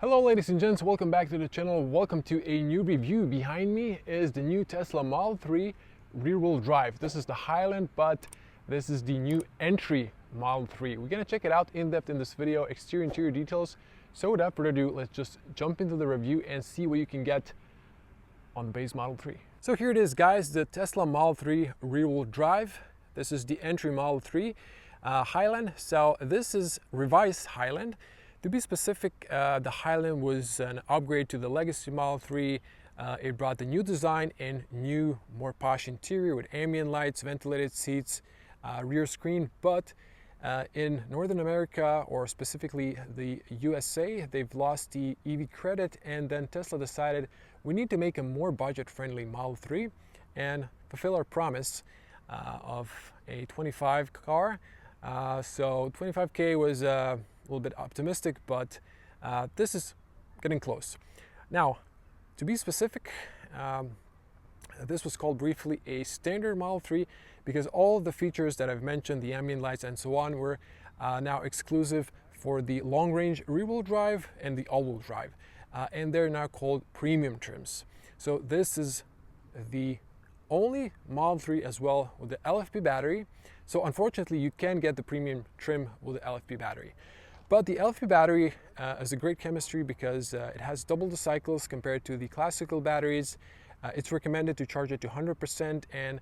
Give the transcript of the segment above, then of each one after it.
Hello ladies and gents, welcome back to the channel. Welcome to a new review. Behind me is the new Tesla Model 3 rear-wheel drive. This is the Highland, but this is the new entry Model 3. We're gonna check it out in depth in this video, exterior interior details. So without further ado, let's just jump into the review and see what you can get on the base Model 3. So here it is guys, the Tesla Model 3 rear-wheel drive. This is the entry Model 3 Highland. So this is revised Highland. To be specific, the Highland was an upgrade to the legacy Model 3. It brought the new design and new, more posh interior with ambient lights, ventilated seats, rear screen. But in Northern America, or specifically the USA, they've lost the EV credit, and then Tesla decided we need to make a more budget-friendly Model 3 and fulfill our promise of a 25 car. So 25K was a little bit optimistic, but this is getting close. Now, to be specific, this was called briefly a standard Model 3 because all of the features that I've mentioned, the ambient lights and so on, were now exclusive for the long-range rear-wheel drive and the all-wheel drive. And they're now called premium trims. So this is the only Model 3 as well with the LFP battery. So unfortunately, you can get the premium trim with the LFP battery. But the LFP battery is a great chemistry because it has double the cycles compared to the classical batteries. It's recommended to charge it to 100%, and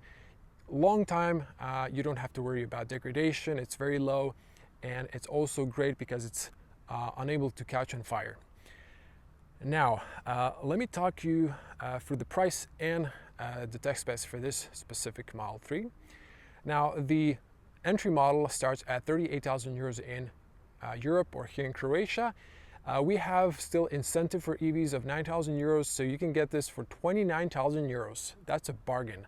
long time you don't have to worry about degradation. It's very low, and it's also great because it's unable to catch on fire. Now, let me talk you through the price and the tech specs for this specific Model 3. Now, the entry model starts at 38,000 euros in Europe or here in Croatia. We have still incentive for EVs of 9,000 euros, so you can get this for 29,000 euros. That's a bargain.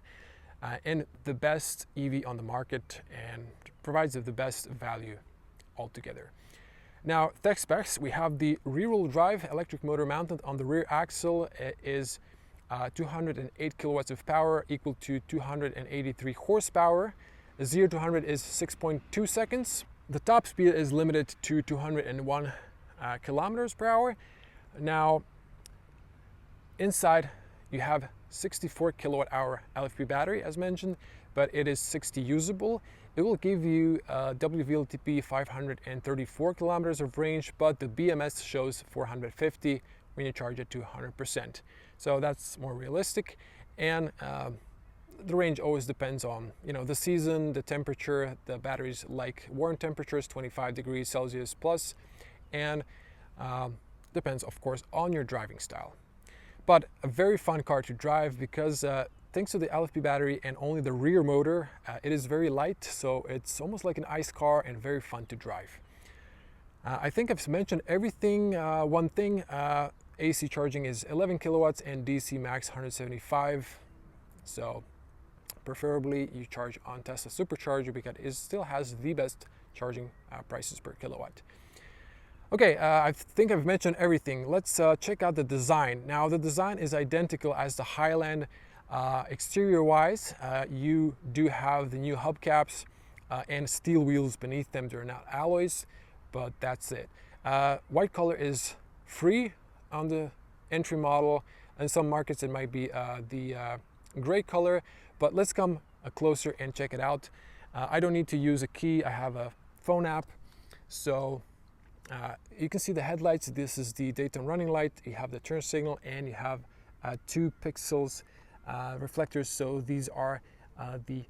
And the best EV on the market, and provides the best value altogether. Now, tech specs, we have the rear-wheel drive electric motor mounted on the rear axle. It is 208 kilowatts of power, equal to 283 horsepower. 0 to 100 is 6.2 seconds. The top speed is limited to 201 kilometers per hour. Now, inside you have 64 kilowatt hour LFP battery as mentioned, but it is 60 usable. It will give you WLTP 534 kilometers of range, but the BMS shows 450 when you charge it to 100%. So that's more realistic, and the range always depends on the season, the temperature. The batteries like warm temperatures, 25 degrees Celsius plus, and depends of course on your driving style. But a very fun car to drive because thanks to the LFP battery and only the rear motor, it is very light, so it's almost like an ICE car and very fun to drive. I think I've mentioned everything. One thing, AC charging is 11 kilowatts and DC max 175. So preferably you charge on Tesla supercharger because it still has the best charging prices per kilowatt. Okay, I think I've mentioned everything. Let's check out the design. Now, the design is identical as the Highland. Exterior-wise, you do have the new hubcaps and steel wheels beneath them. They're not alloys, but that's it. White color is free on the entry model. In some markets, it might be the gray color, but let's come closer and check it out. I don't need to use a key. I have a phone app. So you can see the headlights. This is the daytime running light. You have the turn signal, and you have 2 pixels reflectors. So these are the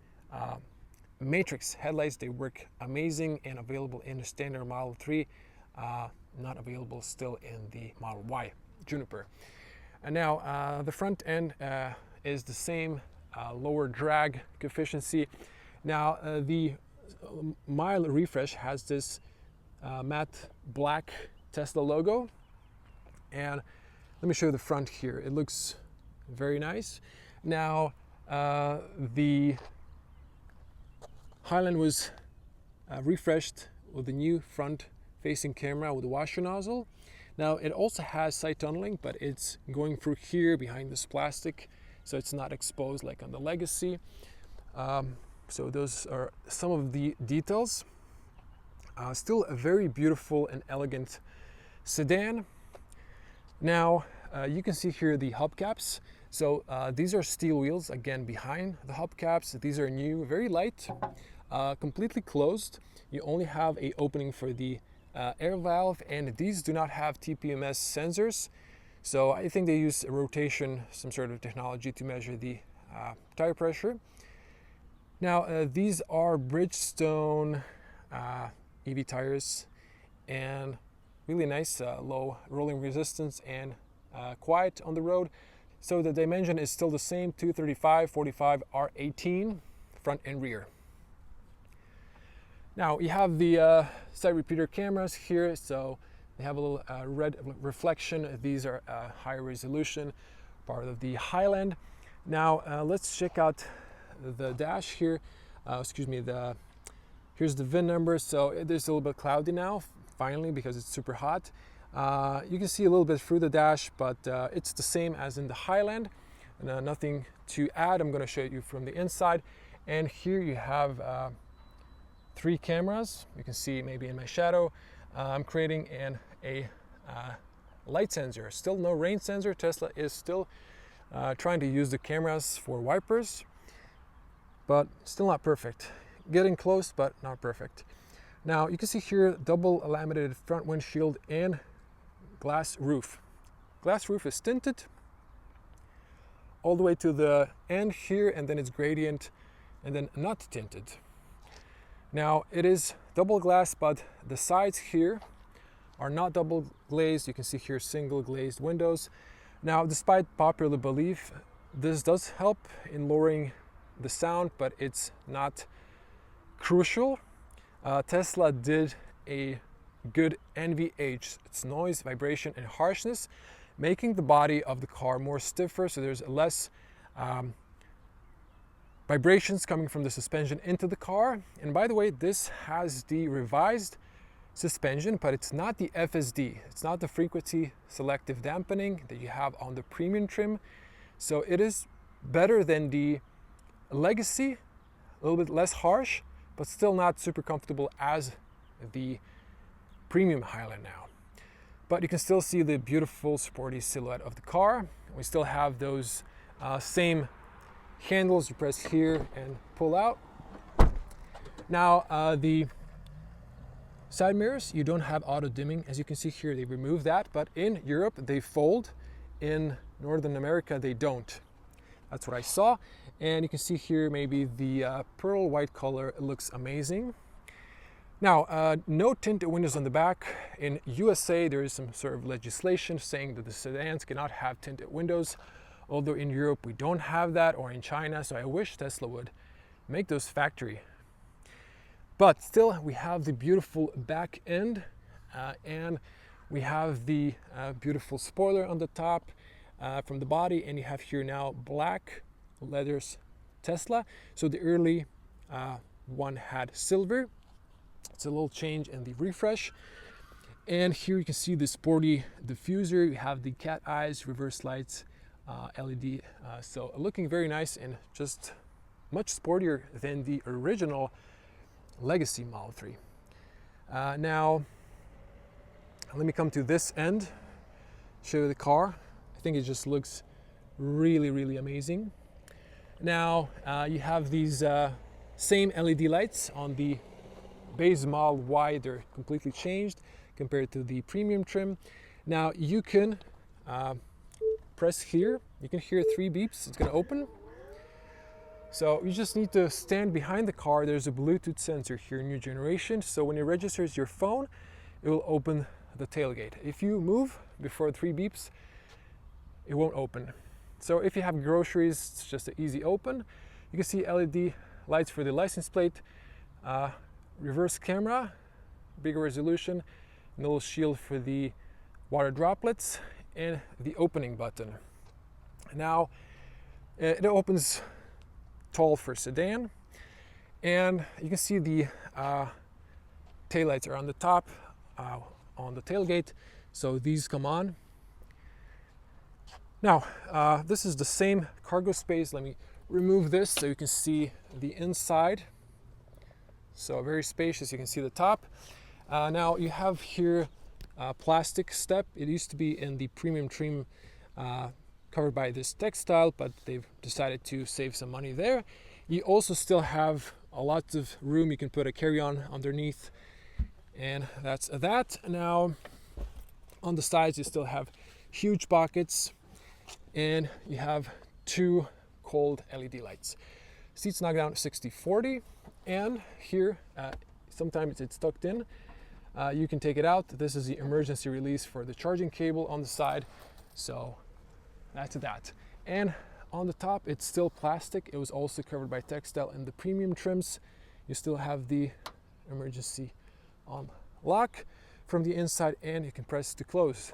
matrix headlights. They work amazing and available in the standard Model 3, not available still in the Model Y Juniper. And now the front end is the same, lower drag coefficient. Now the mild refresh has this matte black Tesla logo, and let me show you the front here. It looks very nice. Now the Highland was refreshed with the new front facing camera with the washer nozzle. Now it also has side tunneling, but it's going through here behind this plastic, so it's not exposed like on the Legacy. So those are some of the details. Still a very beautiful and elegant sedan. Now you can see here the hubcaps. So these are steel wheels, again behind the hubcaps. These are new, very light, completely closed. You only have a opening for the air valve, and these do not have TPMS sensors. So I think they use a rotation, some sort of technology to measure the tire pressure. Now these are Bridgestone EV tires, and really nice, low rolling resistance and quiet on the road. So the dimension is still the same, 235, 45, R18, front and rear. Now you have the side repeater cameras here, so they have a little red reflection. These are high resolution, part of the Highland. Now let's check out the dash here. Here's the VIN number. So it is a little bit cloudy now, finally, because it's super hot. You can see a little bit through the dash, but it's the same as in the Highland. Nothing to add. I'm going to show you from the inside. And here you have 3 cameras. You can see maybe in my shadow. I'm creating a light sensor. Still no rain sensor. Tesla is still trying to use the cameras for wipers, but still not perfect. Getting close, but not perfect. Now you can see here double laminated front windshield and glass roof. Glass roof is tinted all the way to the end here, and then it's gradient and then not tinted. Now it is double glass, but the sides here are not double glazed. You can see here single glazed windows. Now, despite popular belief, this does help in lowering the sound, but it's not crucial. Tesla did a good NVH, it's noise, vibration, and harshness, making the body of the car more stiffer, so there's less vibrations coming from the suspension into the car. And by the way, this has the revised suspension, but it's not the FSD. It's not the frequency selective dampening that you have on the premium trim. So it is better than the Legacy, a little bit less harsh, but still not super comfortable as the premium Highland now. But you can still see the beautiful sporty silhouette of the car. We still have those same handles. You press here and pull out. Now the side mirrors, you don't have auto dimming. As you can see here, they removed that, but in Europe they fold. In Northern America they don't. That's what I saw. And you can see here maybe the pearl white color. It looks amazing. Now, no tinted windows on the back. In USA, there is some sort of legislation saying that the sedans cannot have tinted windows, although in Europe we don't have that, or in China, so I wish Tesla would make those factory. But still, we have the beautiful back end, and we have the beautiful spoiler on the top from the body, and you have here now black leathers Tesla. So the early one had silver. It's a little change in the refresh. And here you can see the sporty diffuser. You have the cat eyes, reverse lights, LED. So looking very nice and just much sportier than the original Legacy Model 3. Now, let me come to this end, show you the car. I think it just looks really, really amazing. Now, you have these same LED lights on the base Model Y. They're completely changed compared to the premium trim. Now, you can press here. You can hear 3 beeps. It's going to open. So you just need to stand behind the car. There's a Bluetooth sensor here, new generation. So when it registers your phone, it will open the tailgate. If you move before 3 beeps, it won't open. So if you have groceries, it's just an easy open. You can see LED lights for the license plate, reverse camera, bigger resolution, and a little shield for the water droplets, and the opening button. Now, it opens tall for sedan, and you can see the taillights are on the top, on the tailgate, so these come on. Now, this is the same cargo space. Let me remove this so you can see the inside. So very spacious, you can see the top. Now you have here plastic step. It used to be in the premium trim covered by this textile, but they've decided to save some money there. You also still have a lot of room. You can put a carry-on underneath, and that's that. Now on the sides you still have huge pockets, and you have 2 cold LED lights. Seats knock down 60/40, and here sometimes it's tucked in. You can take it out. This is the emergency release for the charging cable on the side. So that's that. And on the top, it's still plastic. It was also covered by textile in the premium trims. You still have the emergency lock from the inside, and you can press to close.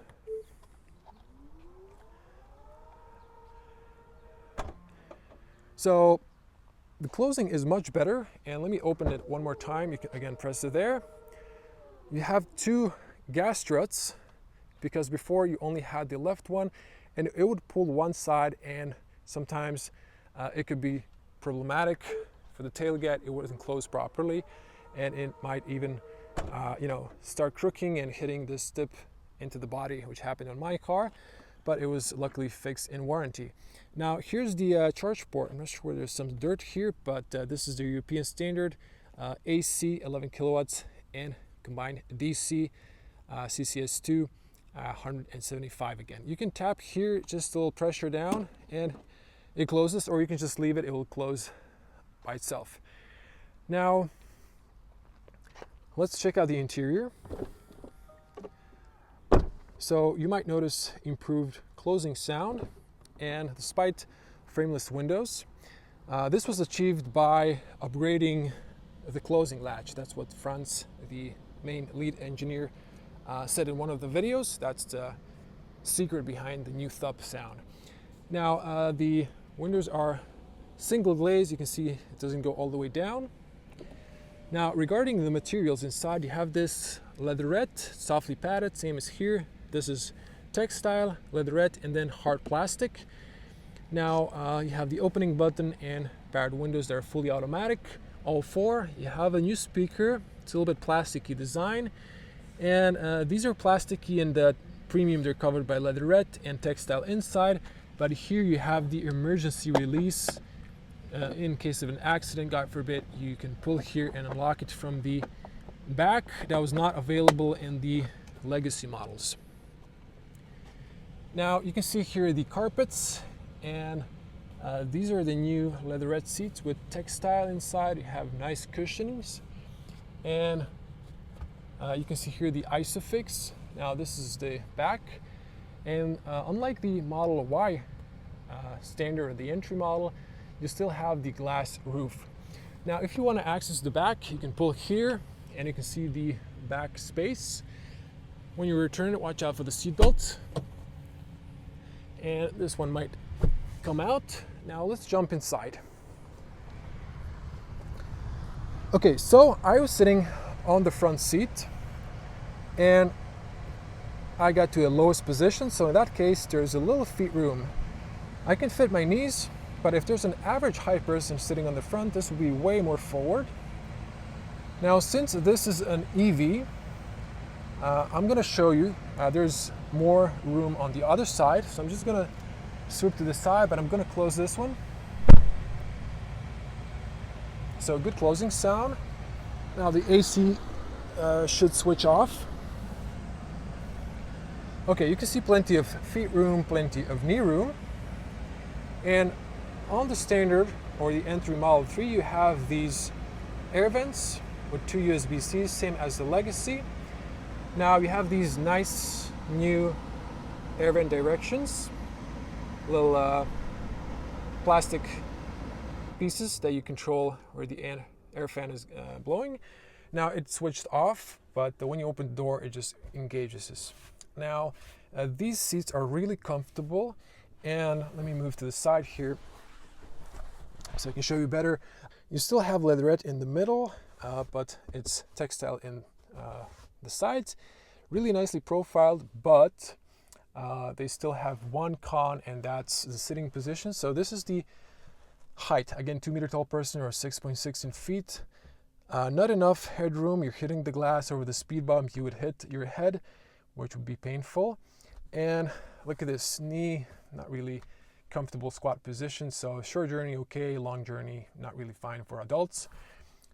So the closing is much better, and let me open it one more time. You can again press it there. You have 2 gas struts, because before you only had the left one, and it would pull one side, and sometimes it could be problematic for the tailgate. It wasn't closed properly, and it might even start crooking and hitting this tip into the body, which happened on my car, but it was luckily fixed in warranty. Now here's the charge port. I'm not sure, there's some dirt here, but this is the European standard, AC 11 kilowatts and combined DC CCS2 175 again. You can tap here, just a little pressure down, and it closes, or you can just leave it, it will close by itself. Now let's check out the interior. So you might notice improved closing sound, and despite frameless windows, this was achieved by upgrading the closing latch. That's what Frunk, the main lead engineer, said in one of the videos. That's the secret behind the new thump sound. Now the windows are single glaze. You can see it doesn't go all the way down. Now regarding the materials inside, you have this leatherette, softly padded, same as here. This is textile, leatherette, and then hard plastic. Now you have the opening button and powered windows that are fully automatic, all 4. You have a new speaker. It's a little bit plasticky design, and these are plasticky, and the premium they're covered by leatherette and textile inside. But here you have the emergency release. In case of an accident, God forbid, you can pull here and unlock it from the back. That was not available in the legacy models. Now you can see here the carpets, and these are the new leatherette seats with textile inside. You have nice cushionings, and you can see here the Isofix. Now this is the back, and unlike the Model Y standard or the entry model, you still have the glass roof. Now if you want to access the back, you can pull here, and you can see the back space. When you return it, watch out for the seat belt, and this one might come out. Now let's jump inside. Okay, so I was sitting on the front seat, and I got to a lowest position, so in that case there's a little feet room. I can fit my knees, but if there's an average height person sitting on the front, this will be way more forward. Now since this is an EV, I'm going to show you there's more room on the other side, so I'm just going to swoop to the side, but I'm going to close this one. So good closing sound. Now the AC should switch off. Okay, you can see plenty of feet room, plenty of knee room. And on the standard or the entry Model 3, you have these air vents with 2 USB-Cs, same as the Legacy. Now you have these nice new air vent directions, little plastic pieces that you control where the air fan is blowing. Now it's switched off, but when you open the door, it just engages this. Now these seats are really comfortable, and let me move to the side here so I can show you better. You still have leatherette in the middle, but it's textile in the sides. Really nicely profiled, but they still have one con, and that's the sitting position. So this is the height. Again, 2 meter tall person, or 6.6 in feet. Not enough headroom. You're hitting the glass over the speed bump. You would hit your head which would be painful. And look at this knee, not really comfortable squat position. So short journey, okay, long journey, not really fine for adults,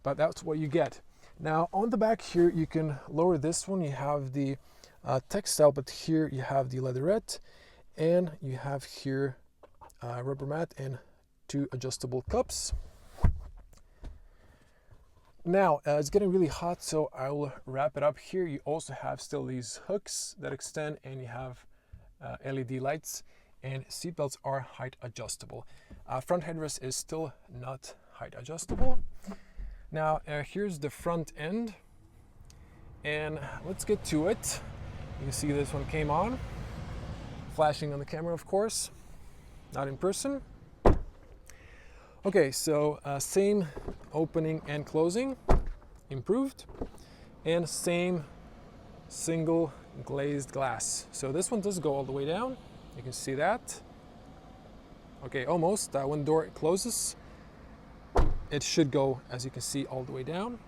but that's what you get. Now on the back here, you can lower this one. You have the textile, but here you have the leatherette, and you have here rubber mat and 2 adjustable cups. Now it's getting really hot, so I will wrap it up here. You also have still these hooks that extend, and you have LED lights, and seat belts are height adjustable. Front headrest is still not height adjustable. Now here's the front end, and let's get to it. You can see this one came on, flashing on the camera, of course, not in person. Okay, so same opening and closing, improved, and same single glazed glass. So this one does go all the way down. You can see that. Okay, almost. When the door closes, it should go, as you can see, all the way down.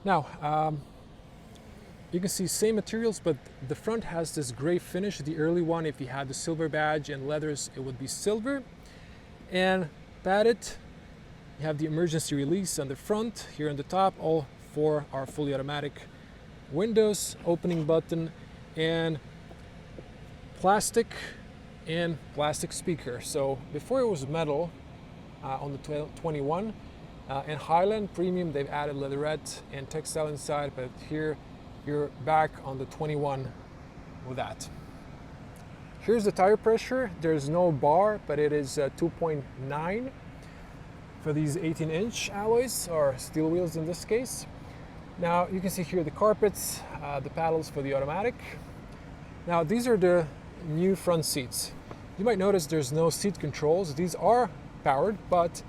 Now, you can see same materials, but the front has this gray finish. The early one, if you had the silver badge and leathers, it would be silver. And padded, you have the emergency release on the front. Here on the top, all 4 are fully automatic windows, opening button, and plastic speaker. So before it was metal on the 21, and Highland Premium, they've added leatherette and textile inside, but here you're back on the 21 with that. Here's the tire pressure. There's no bar, but it is 2.9 for these 18-inch alloys, or steel wheels in this case. Now you can see here the carpets, the paddles for the automatic. Now these are the new front seats. You might notice there's no seat controls. These are powered, but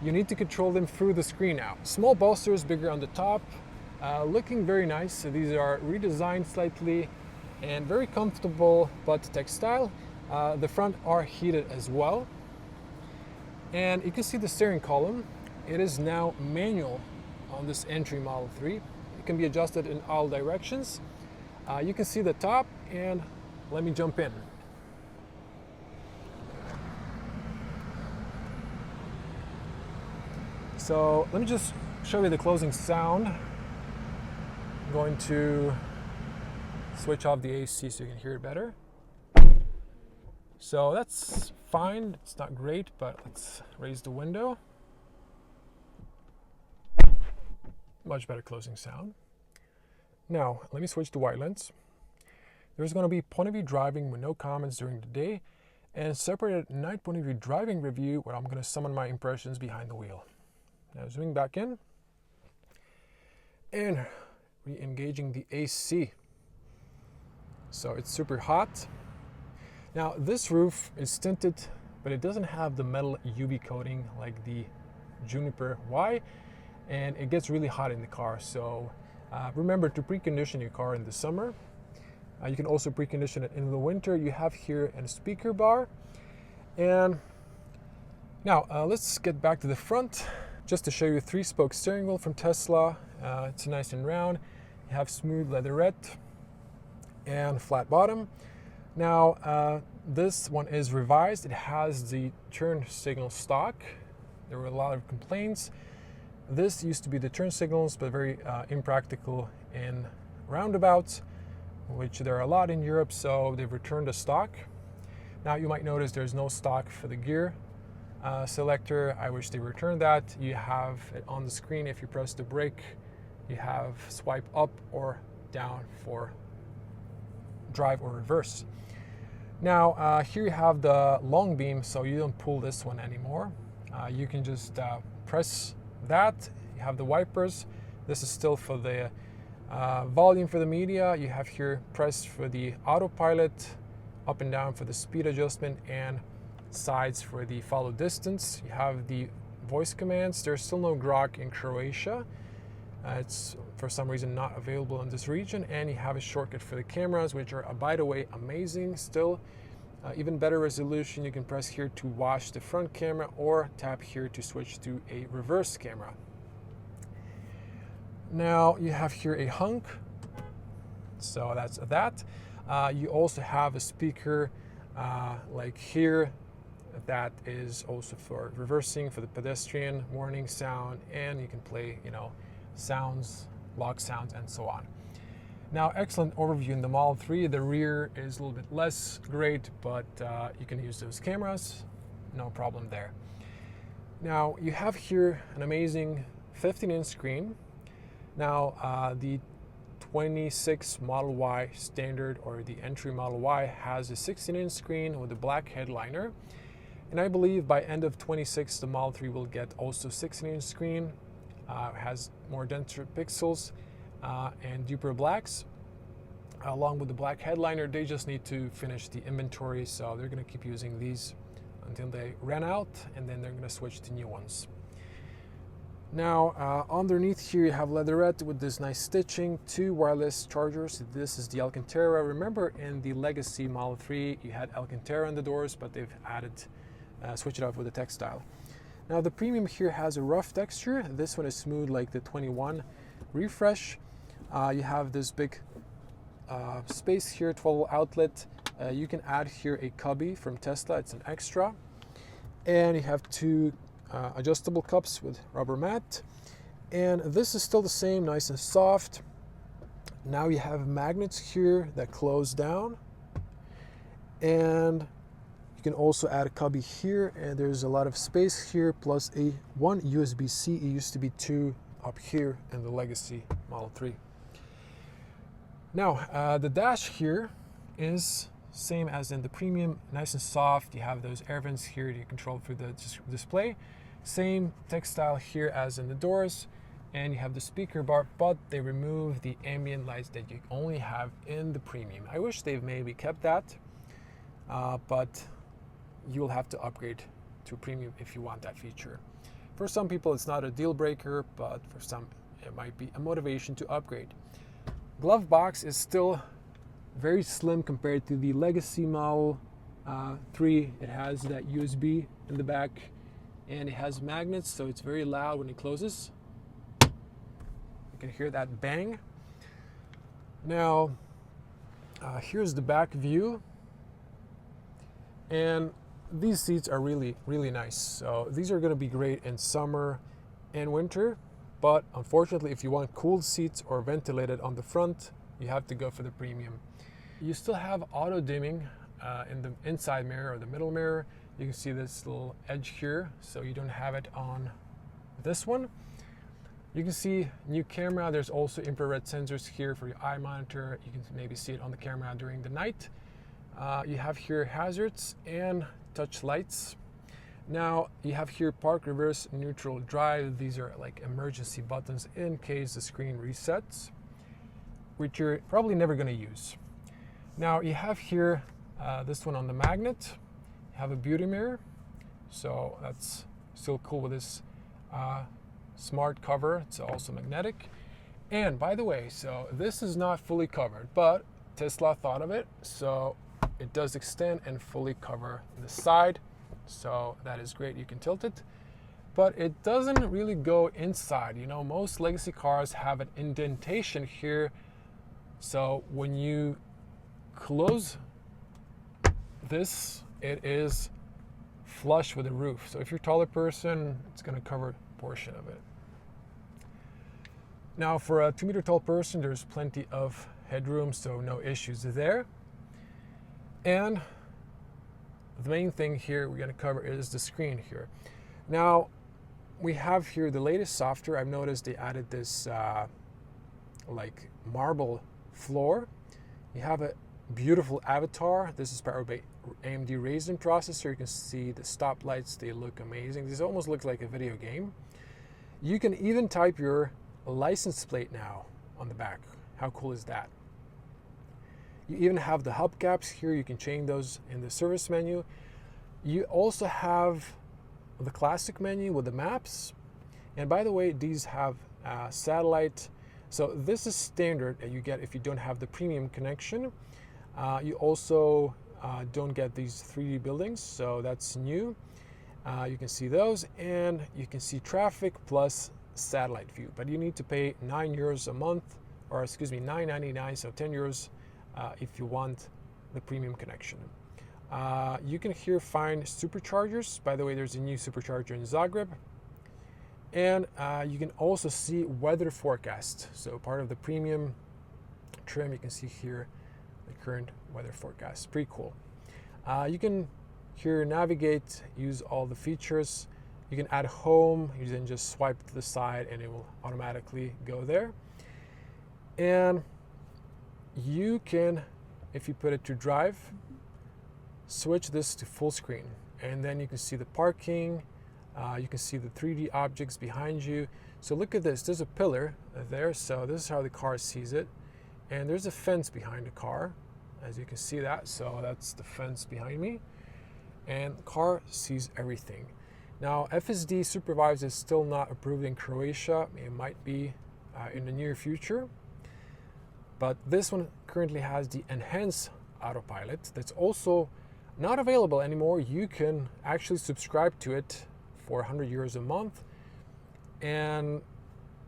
you need to control them through the screen now. Small bolsters, bigger on the top, looking very nice. So these are redesigned slightly and very comfortable, but textile. The front are heated as well. And you can see the steering column. It is now manual on this entry Model 3. It can be adjusted in all directions. You can see the top, and let me jump in. So let me just show you the closing sound. I'm going to switch off the AC so you can hear it better. So that's fine. It's not great, but let's raise the window. Much better closing sound. Now, let me switch to wide lens. There's going to be point of view driving with no comments during the day, and separated night point of view driving review where I'm going to summon my impressions behind the wheel. Now zooming back in and re-engaging the AC. So it's super hot. Now this roof is tinted, but it doesn't have the metal UV coating like the Juniper Y, and it gets really hot in the car. So remember to precondition your car in the summer. You can also precondition it in the winter. You have here a speaker bar. And now let's get back to the front. Just to show you a 3-spoke steering wheel from Tesla. It's nice and round. You have smooth leatherette and flat bottom. Now this one is revised. It has the turn signal stock. There were a lot of complaints. This used to be the turn signals, but very impractical in roundabouts, which there are a lot in Europe, so they've returned the stock. Now you might notice there's no stock for the gear selector. I wish they returned that. You have it on the screen. If you press the brake, you have swipe up or down for drive or reverse. Now here you have the long beam, so you don't pull this one anymore. You can just press that. You have the wipers. This is still for the volume for the media. You have here press for the autopilot, up and down for the speed adjustment, and sides for the follow distance. You have the voice commands. There's still no grok in Croatia. It's for some reason not available in this region. And you have a shortcut for the cameras, which are, by the way, amazing still. Even better resolution. You can press here to watch the front camera or tap here to switch to a reverse camera. Now you have here a hunk So that's that. You also have a speaker like here that is also for reversing, for the pedestrian, warning sound, and you can play, sounds, lock sounds, and so on. Now, excellent overview in the Model 3. The rear is a little bit less great, but you can use those cameras, no problem there. Now, you have here an amazing 15-inch screen. Now, the 26 Model Y standard, or the entry Model Y, has a 16-inch screen with a black headliner. And I believe by end of 26, the Model 3 will get also 16-inch screen. Has more denser pixels and deeper blacks. Along with the black headliner, they just need to finish the inventory, so they're going to keep using these until they run out, and then they're going to switch to new ones. Now, underneath here you have leatherette with this nice stitching, 2 wireless chargers. This is the Alcantara. Remember, in the legacy Model 3 you had Alcantara in the doors, but they've added, switched it up with the textile. Now, the premium here has a rough texture. This one is smooth like the 21 Refresh. You have this big space here, 12 outlet. You can add here a cubby from Tesla, it's an extra. And you have 2 adjustable cups with rubber mat. And this is still the same, nice and soft. Now you have magnets here that close down. And you can also add a cubby here, and there's a lot of space here, plus one USB-C. It used to be 2 up here in the legacy Model 3. Now, the dash here is same as in the premium, nice and soft. You have those air vents here you control through the display. Same textile here as in the doors, and you have the speaker bar, but they remove the ambient lights that you only have in the premium. I wish they've maybe kept that, but you will have to upgrade to premium if you want that feature. For some people it's not a deal breaker, but for some it might be a motivation to upgrade. Glove box is still very slim compared to the legacy Model 3. It has that USB in the back, and it has magnets, so it's very loud when it closes. You can hear that bang. Now, here's the back view, and these seats are really, really nice. So these are going to be great in summer and winter, but unfortunately, if you want cooled seats or ventilated on the front, you have to go for the premium. You still have auto dimming in the inside mirror or the middle mirror. You can see this little edge here, so you don't have it on this one. You can see new camera. There's also infrared sensors here for your eye monitor. You can maybe see it on the camera during the night. You have here hazards and touch lights. Now you have here park, reverse, neutral, drive. These are like emergency buttons in case the screen resets, which you're probably never going to use. Now you have here this one on the magnet. You have a beauty mirror, so that's still cool with this smart cover. It's also magnetic. And by the way, so this is not fully covered, but Tesla thought of it, so it does extend and fully cover the side. So that is great, you can tilt it, but it doesn't really go inside. You know, most legacy cars have an indentation here, so when you close this, it is flush with the roof. So if you're a taller person, it's going to cover a portion of it. Now for a 2-meter tall person, there's plenty of headroom, so no issues there. And the main thing here we're going to cover is the screen here. Now we have here the latest software. I've noticed they added this like marble floor. You have a beautiful avatar. This is powered by AMD Ryzen processor. You can see the stoplights, they look amazing. This almost looks like a video game. You can even type your license plate now on the back. How cool is that? You even have the hubcaps here. You can change those in the service menu. You also have the classic menu with the maps. And by the way, these have satellite. So this is standard that you get if you don't have the premium connection. You also don't get these 3D buildings, so that's new. You can see those, and you can see traffic plus satellite view, but you need to pay €9 a month or excuse me, €9.99, so €10 if you want the premium connection. You can here find superchargers. By the way, there's a new supercharger in Zagreb. And you can also see weather forecast. So part of the premium trim, you can see here the current weather forecast. Pretty cool. You can here navigate, use all the features. You can add home. You then just swipe to the side and it will automatically go there. And you can, if you put it to drive, switch this to full screen. And then you can see the parking. You can see the 3D objects behind you. So look at this. There's a pillar there. So this is how the car sees it. And there's a fence behind the car, as you can see that. So that's the fence behind me. And the car sees everything. Now, FSD Supervised is still not approved in Croatia. It might be in the near future. But this one currently has the enhanced autopilot that's also not available anymore. You can actually subscribe to it for €100 a month. And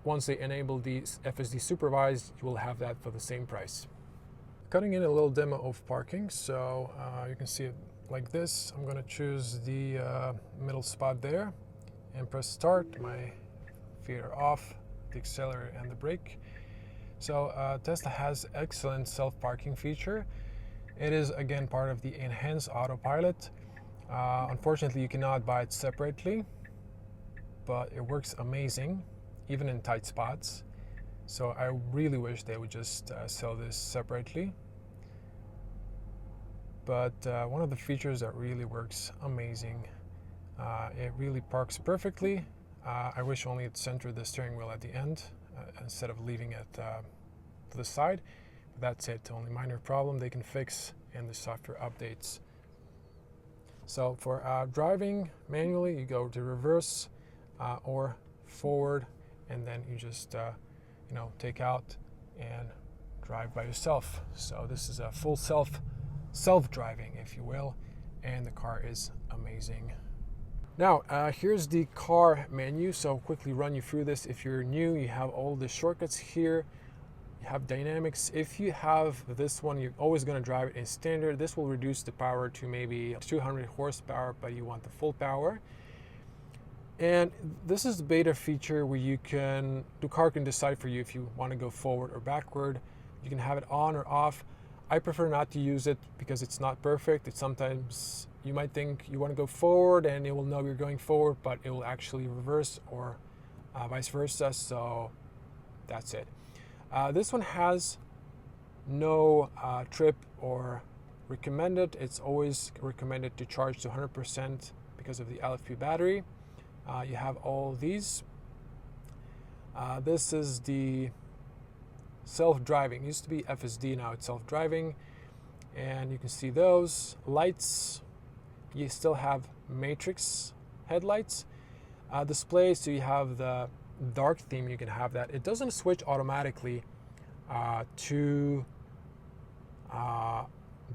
once they enable the FSD Supervised, you will have that for the same price. Cutting in a little demo of parking. So you can see it like this. I'm going to choose the middle spot there and press start. My feet are off, the accelerator and the brake. So Tesla has excellent self-parking feature. It is again part of the enhanced autopilot. Unfortunately, you cannot buy it separately, but it works amazing, even in tight spots. So I really wish they would just sell this separately. But one of the features that really works amazing, it really parks perfectly. I wish only it centered the steering wheel at the end instead of leaving it to the side. But that's it, only minor problem they can fix in the software updates. So for driving manually, you go to reverse or forward, and then you just take out and drive by yourself. So this is a full self-driving, if you will, and the car is amazing. Now here's the car menu. So I'll quickly run you through this. If you're new, you have all the shortcuts here. You have dynamics. If you have this one, you're always going to drive it in standard. This will reduce the power to maybe 200 horsepower, but you want the full power. And this is the beta feature where the car can decide for you if you want to go forward or backward. You can have it on or off. I prefer not to use it because it's not perfect. It's sometimes you might think you want to go forward and it will know you're going forward, but it will actually reverse or vice versa. So that's it. This one has no trip or recommended. It's always recommended to charge to 100% because of the LFP battery. You have all these. This is the self-driving. It used to be FSD, now it's self-driving. And you can see those lights. You still have matrix headlights. Display, so you have the dark theme, you can have that. It doesn't switch automatically to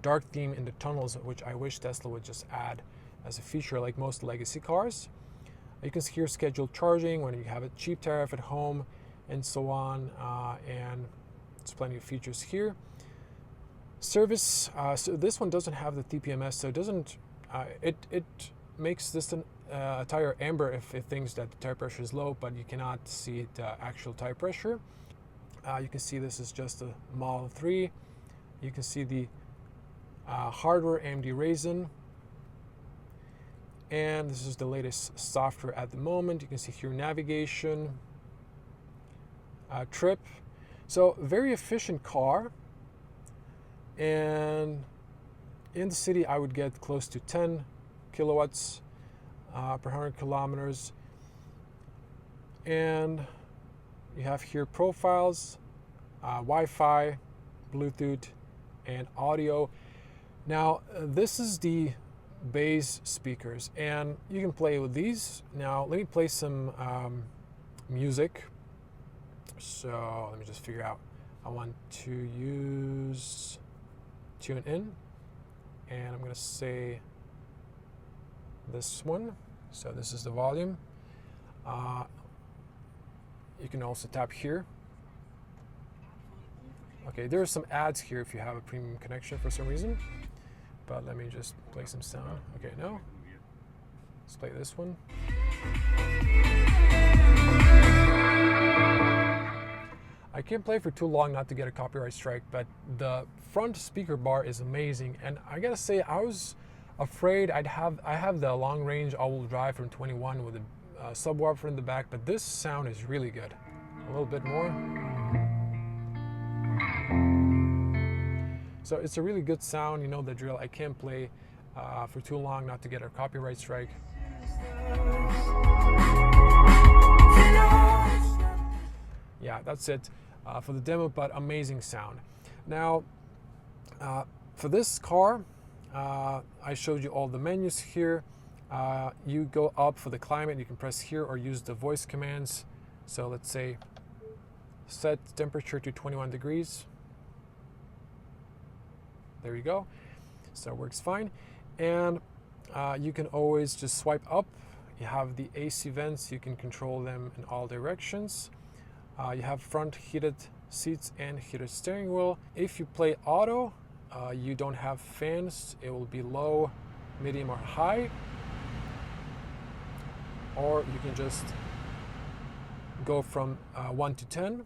dark theme in the tunnels, which I wish Tesla would just add as a feature like most legacy cars. You can see here scheduled charging when you have a cheap tariff at home and so on, and there's plenty of features here. Service, so this one doesn't have the TPMS, so it doesn't, it makes this a tire amber if it thinks that the tire pressure is low, but you cannot see the actual tire pressure. You can see this is just a Model 3. You can see the hardware AMD Ryzen. And this is the latest software at the moment. You can see here navigation, trip. So very efficient car. And in the city, I would get close to 10 kilowatts per 100 kilometers. And you have here profiles, Wi-Fi, Bluetooth, and audio. Now, this is the bass speakers, and you can play with these. Now, let me play some music. So let me just figure out. I want to use tune in, and I'm going to say this one. So this is the volume. You can also tap here. Okay, there are some ads here if you have a premium connection for some reason. But let me just play some sound. Okay, no. Let's play this one. I can't play for too long not to get a copyright strike, but the front speaker bar is amazing. And I gotta say, I was afraid I have the long range all-wheel drive from 21 with a subwoofer in the back, but this sound is really good. A little bit more. So it's a really good sound, you know the drill. I can't play for too long not to get a copyright strike. Yeah, that's it for the demo, but amazing sound. Now, for this car, I showed you all the menus here. You go up for the climate, you can press here or use the voice commands. So let's say set temperature to 21 degrees. There you go. So it works fine. And you can always just swipe up. You have the AC vents, you can control them in all directions. You have front heated seats and heated steering wheel. If you play auto, you don't have fans. It will be low, medium, or high. Or you can just go from 1 to 10.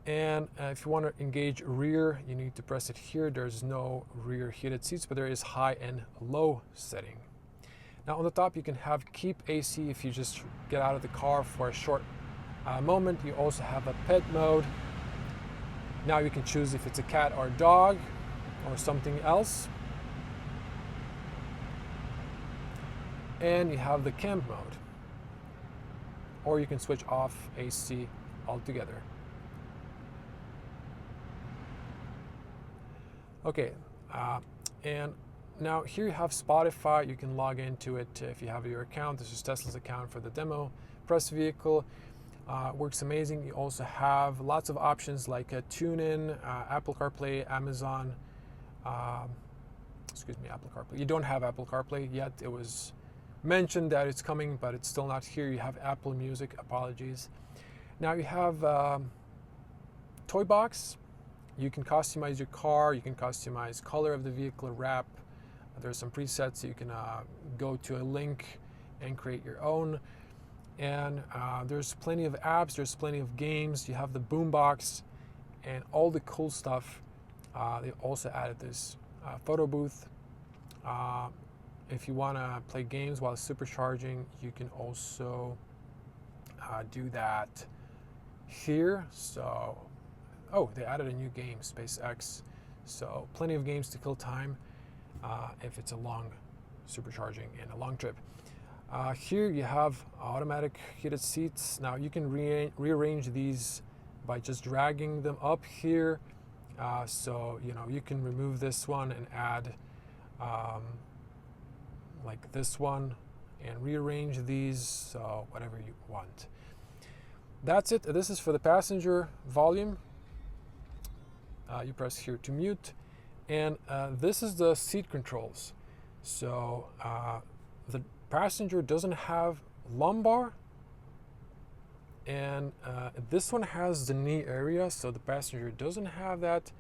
And if you want to engage rear, you need to press it here. There's no rear heated seats, but there is high and low setting. Now on the top, you can have keep AC if you just get out of the car for a short moment. You also have a pet mode. Now you can choose if it's a cat or a dog or something else. And you have the camp mode. Or you can switch off AC altogether. Okay, and now here you have Spotify. You can log into it if you have your account. This is Tesla's account for the demo. Press vehicle. Works amazing. You also have lots of options like TuneIn, Apple CarPlay, Amazon. Apple CarPlay. You don't have Apple CarPlay yet. It was mentioned that it's coming, but it's still not here. You have Apple Music. Apologies. Now you have Toy Box. You can customize your car. You can customize color of the vehicle, wrap. There's some presets. You can go to a link and create your own. And there's plenty of apps, there's plenty of games. You have the boombox and all the cool stuff. They also added this photo booth. If you want to play games while supercharging, you can also do that here. So, oh, they added a new game, SpaceX. So plenty of games to kill time if it's a long supercharging and a long trip. Here you have automatic heated seats. Now you can rearrange these by just dragging them up here. So you can remove this one and add like this one and rearrange these, so whatever you want. That's it. This is for the passenger volume. You press here to mute, and this is the seat controls. So the passenger doesn't have lumbar, and this one has the knee area, so the passenger doesn't have that,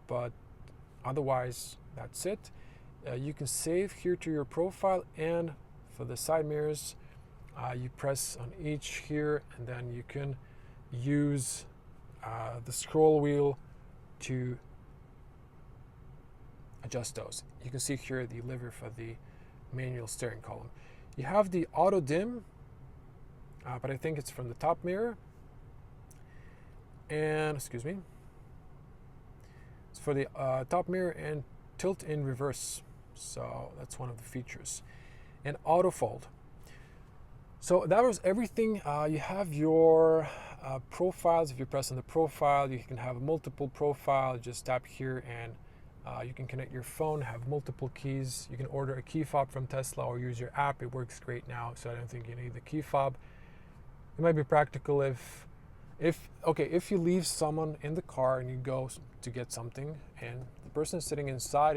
but otherwise that's it. You can save here to your profile, and for the side mirrors you press on each here, and then you can use the scroll wheel to adjust those. You can see here the lever for the manual steering column. You have the auto dim, but I think it's from the top mirror. And it's for the top mirror and tilt in reverse. So that's one of the features. And auto fold. So that was everything. You have your profiles. If you press on the profile, you can have multiple profiles. Just tap here and you can connect your phone, have multiple keys. You can order a key fob from Tesla or use your app. It works great now, so I don't think you need the key fob. It might be practical if you leave someone in the car and you go to get something and the person is sitting inside,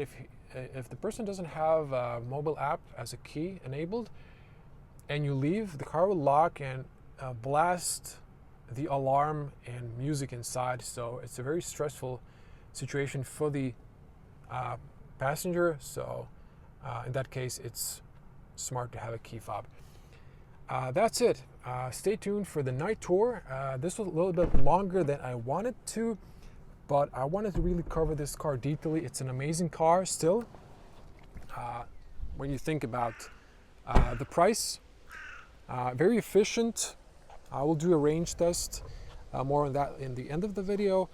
if the person doesn't have a mobile app as a key enabled and you leave, the car will lock and blast the alarm and music inside, so it's a very stressful situation for the passenger. So in that case, it's smart to have a key fob. That's it. Stay tuned for the night tour. This was a little bit longer than I wanted to, but I wanted to really cover this car detailedly. It's an amazing car still. When you think about the price, very efficient. I will do a range test, more on that in the end of the video.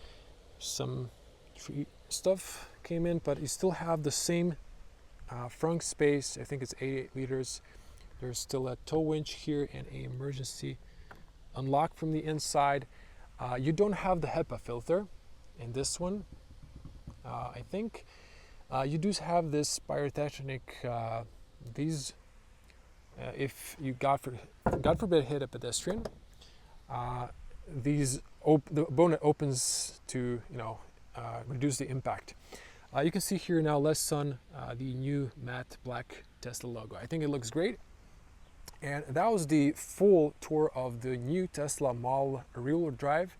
Some free stuff came in, but you still have the same frunk space. I think it's 88 liters. There's still a tow winch here and an emergency unlock from the inside. You don't have the HEPA filter in this one, I think. You do have this pyrotechnic, if you God forbid hit a pedestrian, the bonnet opens to reduce the impact. You can see here now, less sun, the new matte black Tesla logo. I think it looks great. And that was the full tour of the new Tesla Model rear-wheel drive,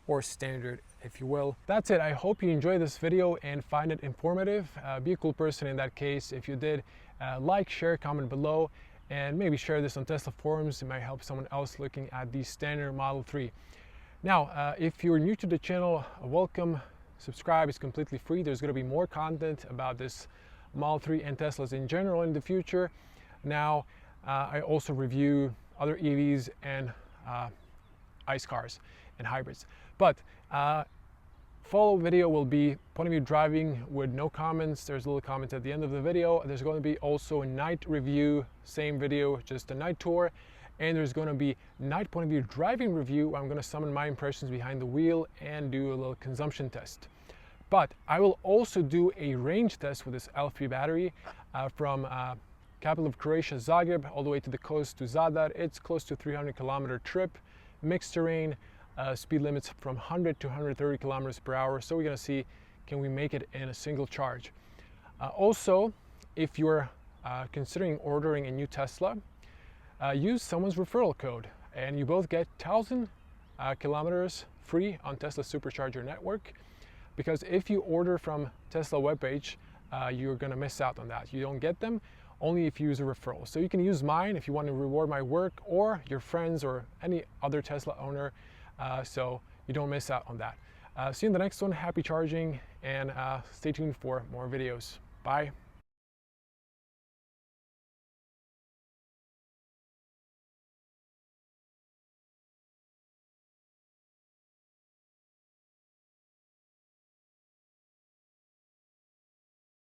or standard, if you will. That's it. I hope you enjoyed this video and find it informative. Be a cool person in that case. If you did, like, share, comment below, and maybe share this on Tesla forums. It might help someone else looking at the standard Model 3. Now, if you're new to the channel, welcome. Subscribe. It's completely free. There's going to be more content about this Model 3 and Teslas in general in the future. Now, I also review other EVs and ICE cars and hybrids. But follow video will be point of view driving with no comments. There's a little comment at the end of the video. There's going to be also a night review, same video, just a night tour. And there's going to be night point of view driving review, where I'm going to summon my impressions behind the wheel and do a little consumption test. But I will also do a range test with this L3 battery from capital of Croatia, Zagreb, all the way to the coast to Zadar. It's close to 300-kilometer trip, mixed terrain, speed limits from 100 to 130 kilometers per hour. So we're going to see, can we make it in a single charge? Also, if you're considering ordering a new Tesla, use someone's referral code, and you both get 1,000 kilometers free on Tesla Supercharger network. Because if you order from Tesla webpage, you're going to miss out on that. You don't get them only if you use a referral. So you can use mine if you want to reward my work, or your friends or any other Tesla owner, so you don't miss out on that. See you in the next one. Happy charging, and stay tuned for more videos. Bye.